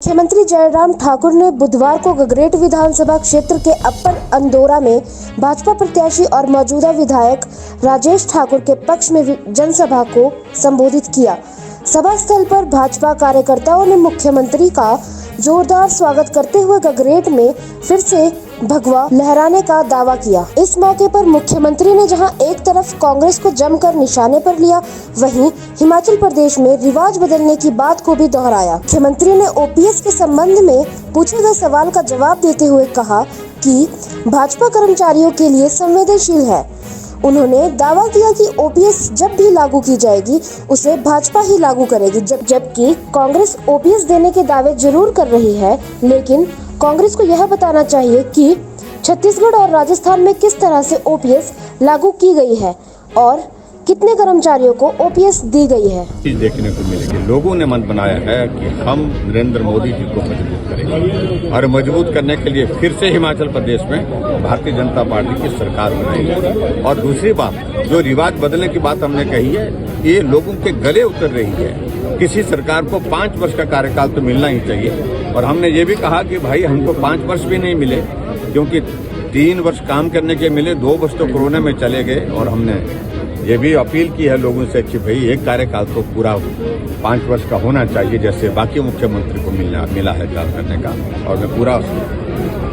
मुख्यमंत्री जयराम ठाकुर ने बुधवार को गगरेट विधानसभा क्षेत्र के अप्पर अंदौरा में भाजपा प्रत्याशी और मौजूदा विधायक राजेश ठाकुर के पक्ष में जनसभा को संबोधित किया। सभा स्थल पर भाजपा कार्यकर्ताओं ने मुख्यमंत्री का जोरदार स्वागत करते हुए गगरेट में फिर से भगवा लहराने का दावा किया। इस मौके पर मुख्यमंत्री ने जहां एक तरफ कांग्रेस को जमकर निशाने पर लिया, वहीं हिमाचल प्रदेश में रिवाज बदलने की बात को भी दोहराया। मुख्यमंत्री ने ओपीएस के संबंध में पूछे गए सवाल का जवाब देते हुए कहा कि भाजपा कर्मचारियों के लिए संवेदनशील है। उन्होंने दावा किया कि ओपीएस जब भी लागू की जाएगी उसे भाजपा ही लागू करेगी, जबकि कांग्रेस ओपीएस देने के दावे जरूर कर रही है, लेकिन कांग्रेस को यह बताना चाहिए कि छत्तीसगढ़ और राजस्थान में किस तरह से ओपीएस लागू की गई है और कितने कर्मचारियों को ओपीएस दी गई है। देखने को मिलेगी। लोगों ने मन बनाया है कि हम नरेंद्र मोदी जी को मजबूत करेंगे और मजबूत करने के लिए फिर से हिमाचल प्रदेश में भारतीय जनता पार्टी की सरकार बनाएगी। और दूसरी बात, जो रिवाज बदलने की बात हमने कही है, ये लोगों के गले उतर रही है। किसी सरकार को 5 वर्ष का कार्यकाल तो मिलना ही चाहिए। और हमने ये भी कहा कि भाई हमको 5 वर्ष भी नहीं मिले, क्योंकि 3 वर्ष काम करने के मिले, 2 वर्ष तो कोरोना में चले गए। और हमने ये भी अपील की है लोगों से कि भाई एक कार्यकाल तो पूरा 5 वर्ष का होना चाहिए, जैसे बाकी मुख्यमंत्री को मिला है काम करने का। और मैं पूरा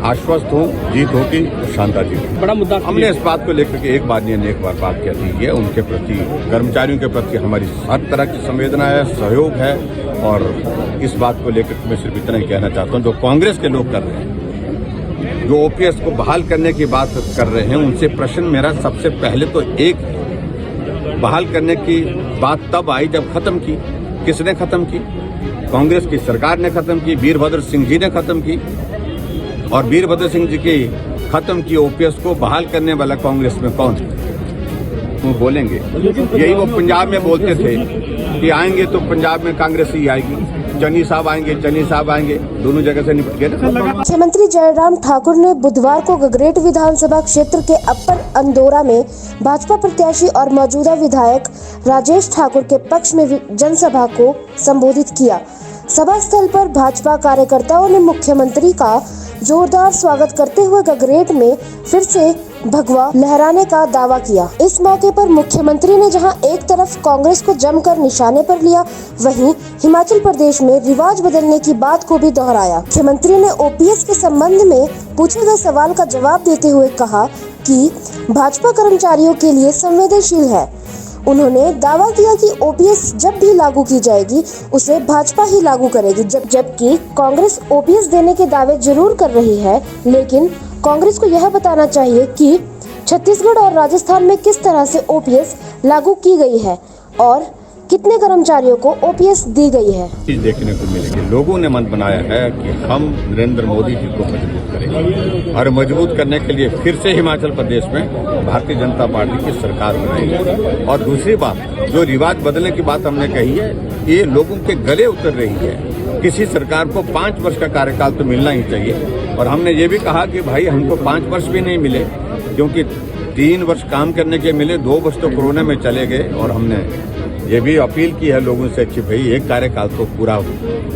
आश्वस्त हूँ, जीत होगी, शानदार जीत। बड़ा मुद्दा हमने इस बात को लेकर के एक बार नहीं अनेक बार बात कह दी है। उनके प्रति, कर्मचारियों के प्रति हमारी हर तरह की संवेदना है, सहयोग है। और इस बात को लेकर मैं सिर्फ इतना ही कहना चाहता हूँ, जो कांग्रेस के लोग कर रहे हैं, जो ओपीएस को बहाल करने की बात कर रहे हैं, उनसे प्रश्न मेरा सबसे पहले तो एक, बहाल करने की बात तब आई जब खत्म की। किसने खत्म की? कांग्रेस की सरकार ने खत्म की, वीरभद्र सिंह जी ने खत्म की। और वीरभद्र सिंह जी की खत्म की ओपीएस को बहाल करने वाला कांग्रेस में कौन है? वो बोलेंगे। यही वो पंजाब में बोलते थे कि आएंगे तो पंजाब में कांग्रेस ही आएगी, चन्नी साहब आएंगे, दोनों जगह से निपट गए। मुख्यमंत्री जयराम ठाकुर ने बुधवार को गगरेट विधानसभा क्षेत्र के अप्पर अंदौरा में भाजपा प्रत्याशी और मौजूदा विधायक राजेश ठाकुर के पक्ष में जनसभा को संबोधित किया। सभा स्थल पर भाजपा कार्यकर्ताओं ने मुख्यमंत्री का जोरदार स्वागत करते हुए गगरेट में फिर से भगवा लहराने का दावा किया। इस मौके पर मुख्यमंत्री ने जहां एक तरफ कांग्रेस को जमकर निशाने पर लिया, वहीं हिमाचल प्रदेश में रिवाज बदलने की बात को भी दोहराया। मुख्यमंत्री ने ओपीएस के संबंध में पूछे गए सवाल का जवाब देते हुए कहा कि भाजपा कर्मचारियों के लिए संवेदनशील है। उन्होंने दावा किया कि ओपीएस जब भी लागू की जाएगी उसे भाजपा ही लागू करेगी, जबकि कांग्रेस ओपीएस देने के दावे जरूर कर रही है, लेकिन कांग्रेस को यह बताना चाहिए कि छत्तीसगढ़ और राजस्थान में किस तरह से ओपीएस लागू की गई है और कितने कर्मचारियों को ओपीएस दी गई है। देखने को मिलेगी। लोगों ने मन बनाया है कि हम नरेंद्र मोदी जी को मजबूत करेंगे और मजबूत करने के लिए फिर से हिमाचल प्रदेश में भारतीय जनता पार्टी की सरकार बनाएगी। और दूसरी बात, जो रिवाज बदलने की बात हमने कही है, ये लोगों के गले उतर रही है। किसी सरकार को 5 वर्ष का कार्यकाल तो मिलना ही चाहिए। और हमने ये भी कहा कि भाई हमको 5 वर्ष भी नहीं मिले, क्योंकि 3 वर्ष काम करने के मिले, 2 वर्ष तो कोरोना में चले गए। और हमने ये भी अपील की है लोगों से कि भाई एक कार्यकाल तो पूरा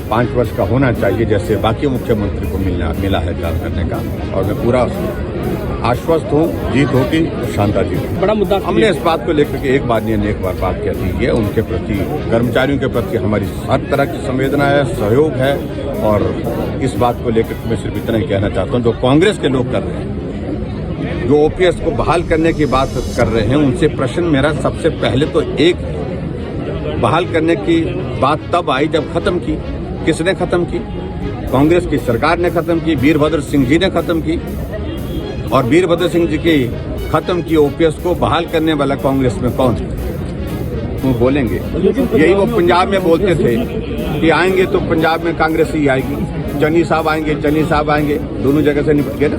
5 वर्ष का होना चाहिए, जैसे बाकी मुख्यमंत्री को मिला है काम करने का। और मैं पूरा आश्वस्त हूँ, जीत होगी, शानदार जीत। बड़ा मुद्दा हमने इस बात को लेकर के एक बार नहीं अनेक बार बात कह दी है। उनके प्रति, कर्मचारियों के प्रति हमारी हर तरह की संवेदना है, सहयोग है। और इस बात को लेकर मैं सिर्फ इतना ही कहना चाहता हूँ, जो कांग्रेस के लोग कर रहे हैं, जो ओपीएस को बहाल करने की बात कर रहे हैं, उनसे प्रश्न मेरा सबसे पहले तो एक, बहाल करने की बात तब आई जब खत्म की। किसने खत्म की? कांग्रेस की सरकार ने खत्म की, वीरभद्र सिंह जी ने खत्म की। और वीरभद्र सिंह जी की खत्म की ओपीएस को बहाल करने वाला कांग्रेस में कौन है? वो बोलेंगे। यही वो पंजाब में बोलते थे कि आएंगे तो पंजाब में कांग्रेस ही आएगी, चन्नी साहब आएंगे, दोनों जगह से निपट गए।